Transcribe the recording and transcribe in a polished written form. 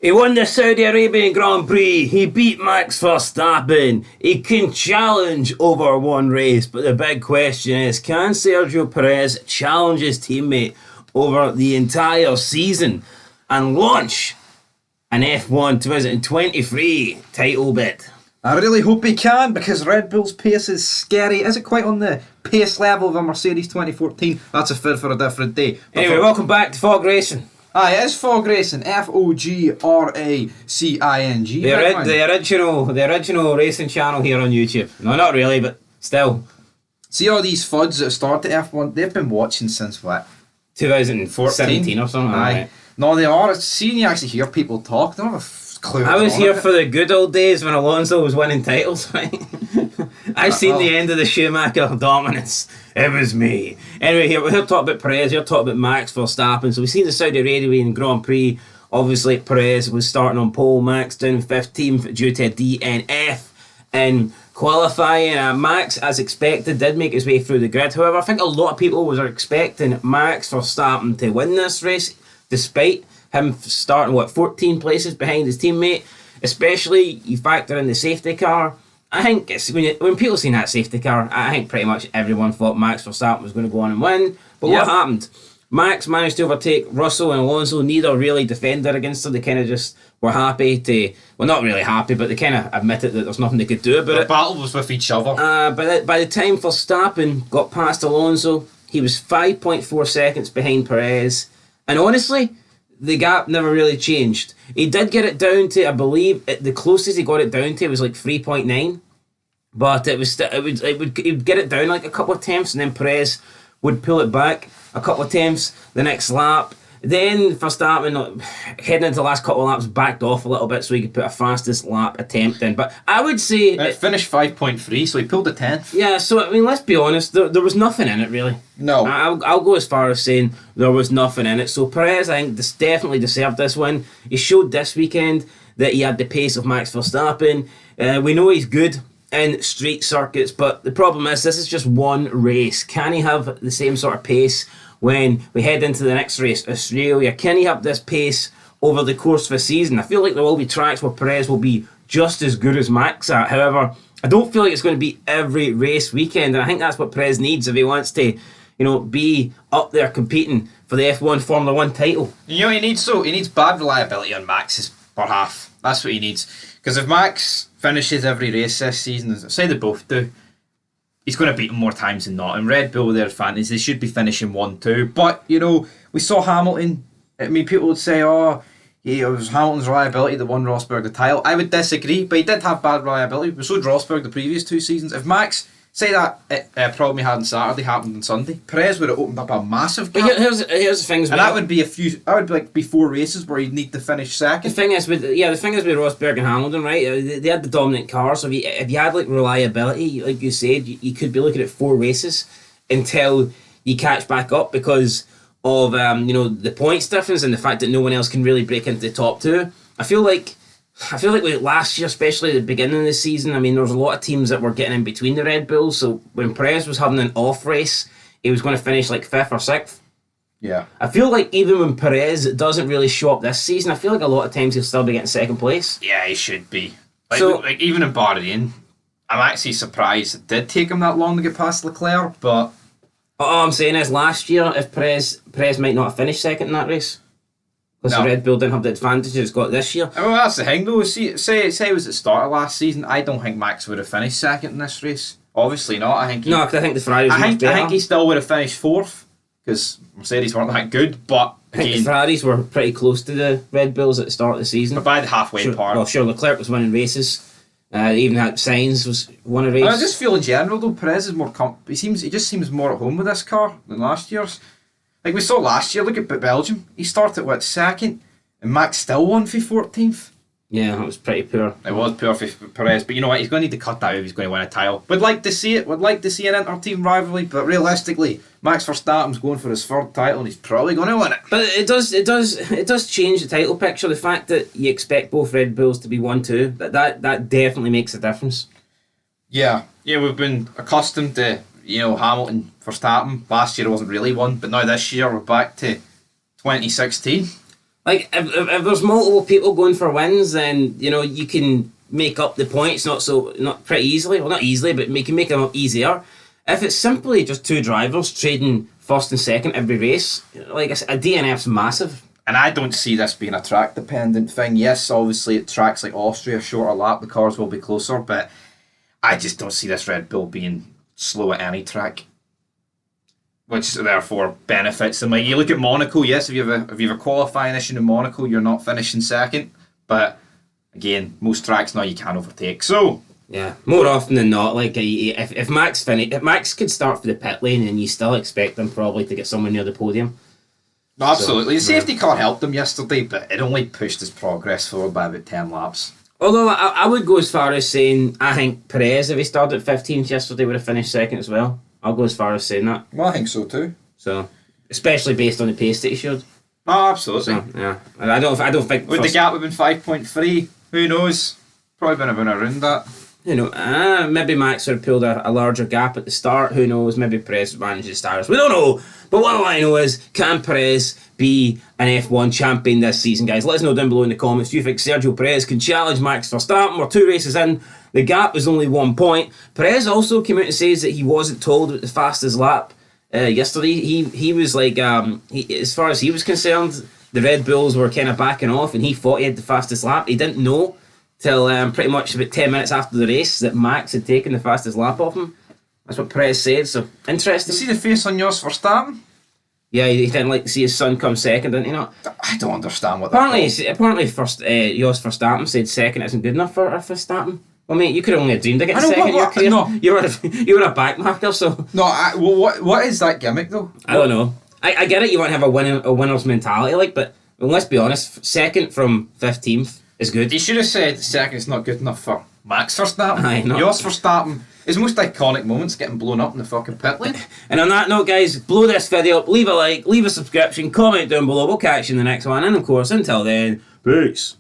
He won the Saudi Arabian Grand Prix. He beat Max Verstappen. He can challenge over one race. But the big question is, can Sergio Perez challenge his teammate over the entire season and launch an F1 2023 title bid? I really hope he can, because Red Bull's pace is scary. Is it quite on the pace level of a Mercedes 2014? That's a fit for a different day. Anyway, welcome back to Fog Racing. It is Fog Racing. F-O-G-R-A-C-I-N-G. The original racing channel here on YouTube. No, not really, but still. See all these fuds that started F1, they've been watching since what? 2017 or something. Aye. Like that. No, they are. It's seeing you actually hear people talk. They don't have a clue. I was here for the good old days when Alonso was winning titles, right? I've seen the end of the Schumacher dominance. It was me. Anyway, here we're here to talk about Perez, here to talk about Max Verstappen. So we've seen the Saudi Arabian Grand Prix. Obviously, Perez was starting on pole, Max down 15th due to a DNF in qualifying. Max, as expected, did make his way through the grid. However, I think a lot of people were expecting Max Verstappen to win this race, despite him starting, 14 places behind his teammate. Especially, you factor in the safety car. I think when people seen that safety car, I think pretty much everyone thought Max Verstappen was going to go on and win. But what happened? Max managed to overtake Russell and Alonso. Neither really defended against him. They kind of just were happy to... Well, not really happy, but they kind of admitted that there's nothing they could do about it. The battle was with each other. By the time Verstappen got past Alonso, he was 5.4 seconds behind Perez. And honestly, the gap never really changed. He did get it down to, I believe, the closest he got it down to was like 3.9. But it would get it down like a couple of tenths, and then Perez would pull it back a couple of tenths the next lap. Then Verstappen, heading into the last couple of laps, backed off a little bit so he could put a fastest lap attempt in. But I would say... It finished 5.3, so he pulled a 10th. Yeah, so, I mean, let's be honest, there was nothing in it, really. No. I'll go as far as saying there was nothing in it. So Perez, I think, definitely deserved this win. He showed this weekend that he had the pace of Max Verstappen. We know he's good in street circuits, but the problem is this is just one race. Can he have the same sort of pace when we head into the next race, Australia? Can he have this pace over the course of a season? I feel like there will be tracks where Perez will be just as good as Max at. However, I don't feel like it's going to be every race weekend, and I think that's what Perez needs if he wants to, be up there competing for the F1 Formula 1 title. You know what he needs? He needs bad reliability on Max's behalf. That's what he needs. Because if Max finishes every race this season, as say they both do, he's going to beat him more times than not. And Red Bull, their advantage, they should be finishing 1-2. But, we saw Hamilton. I mean, people would say, it was Hamilton's reliability that won Rosberg the title. I would disagree, but he did have bad reliability. But so did Rosberg the previous 2 seasons. If Max, say that problem he had on Saturday happened on Sunday, Perez would have opened up a massive gap. But here's the thing. And that would be be 4 races where he'd need to finish second. The thing is with Rosberg and Hamilton, right? They had the dominant car, so if you had like reliability, like you said, you could be looking at 4 races until you catch back up because of the points difference and the fact that no one else can really break into the top 2. I feel like last year, especially at the beginning of the season, I mean, there was a lot of teams that were getting in between the Red Bulls. So when Perez was having an off race, he was going to finish like 5th or 6th. Yeah. I feel like even when Perez doesn't really show up this season, I feel like a lot of times he'll still be getting 2nd place. Yeah, he should be. Like even in Bahrain, I'm actually surprised it did take him that long to get past Leclerc, but... All I'm saying is last year, if Perez might not have finished 2nd in that race. Because the Red Bull didn't have the advantage it's got this year. Well, that's the thing though. Say it was at the start of last season, I don't think Max would have finished 2nd in this race. Obviously not. Because I think the Ferrari was much better. I think he still would have finished 4th because Mercedes weren't that good. But I think the Ferraris were pretty close to the Red Bulls at the start of the season. But by the halfway part. Well, sure, Leclerc was winning races. Even had Sainz was won a race. I just feel in general though, Perez is more he just seems more at home with this car than last year's. Like we saw last year, look at Belgium. He started 2nd. And Max still won for 14th. Yeah, that was pretty poor. It was poor for Perez, but you know what? He's going to need to cut that out if he's going to win a title. Would like to see it. Would like to see an inter-team rivalry, but realistically, Max Verstappen's going for his 3rd title, and he's probably going to win it. But it does change the title picture. The fact that you expect both Red Bulls to be 1-2, that definitely makes a difference. Yeah, we've been accustomed to Hamilton, Verstappen. Last year it wasn't really one, but now this year we're back to 2016. Like if there's multiple people going for wins, then you know you can make up the points not pretty easily. Well, not easily, but you can make them up easier. If it's simply just two drivers trading first and second every race, like a DNF's massive. And I don't see this being a track dependent thing. Yes, obviously at tracks like Austria, shorter lap, the cars will be closer, but I just don't see this Red Bull being slow at any track, which therefore benefits them. Like you look at Monaco, yes, if you have a qualifying issue in Monaco, you're not finishing second, but again, most tracks now you can overtake. So yeah, more often than not, like if Max could start for the pit lane, and you still expect them probably to get somewhere near the podium. No, absolutely. So, the safety car helped him yesterday, but it only pushed his progress forward by about 10 laps. Although I would go as far as saying I think Perez, if he started 15th yesterday, would have finished second as well. I'll go as far as saying that. Well, I think so too. So, especially based on the pace that he showed. Oh, absolutely. So, yeah, I don't think. Would the gap have been 5.3? Who knows? Probably been around that. You know, maybe Max would have pulled a larger gap at the start. Who knows? Maybe Perez managed to start us. We don't know. But what I know is, can Perez be an F1 champion this season, guys? Let us know down below in the comments. Do you think Sergio Perez can challenge Max Verstappen? We're 2 races in. The gap is only 1 point. Perez also came out and says that he wasn't told about the fastest lap yesterday. He was like, as far as he was concerned, the Red Bulls were kind of backing off, and he thought he had the fastest lap. He didn't know till pretty much about 10 minutes after the race that Max had taken the fastest lap off him. That's what Perez said, so interesting. You see the face on yours Verstappen? Yeah, he didn't like to see his son come second, didn't he not? I don't understand what apparently first, Jos Verstappen said second isn't good enough for Verstappen. Well, mate, you could only have dreamed of getting second in your career. No. You were a backmarker, so... No, what is that gimmick, though? I don't know. I get it, you want to have a winner's mentality, like, but let's be honest, second from 15th is good. He should have said second is not good enough for Max Verstappen. Aye, Jos Verstappen, his most iconic moments getting blown up in the fucking pit lane. And on that note, guys, blow this video up, leave a like, leave a subscription, comment down below. We'll catch you in the next one. And of course, until then, peace.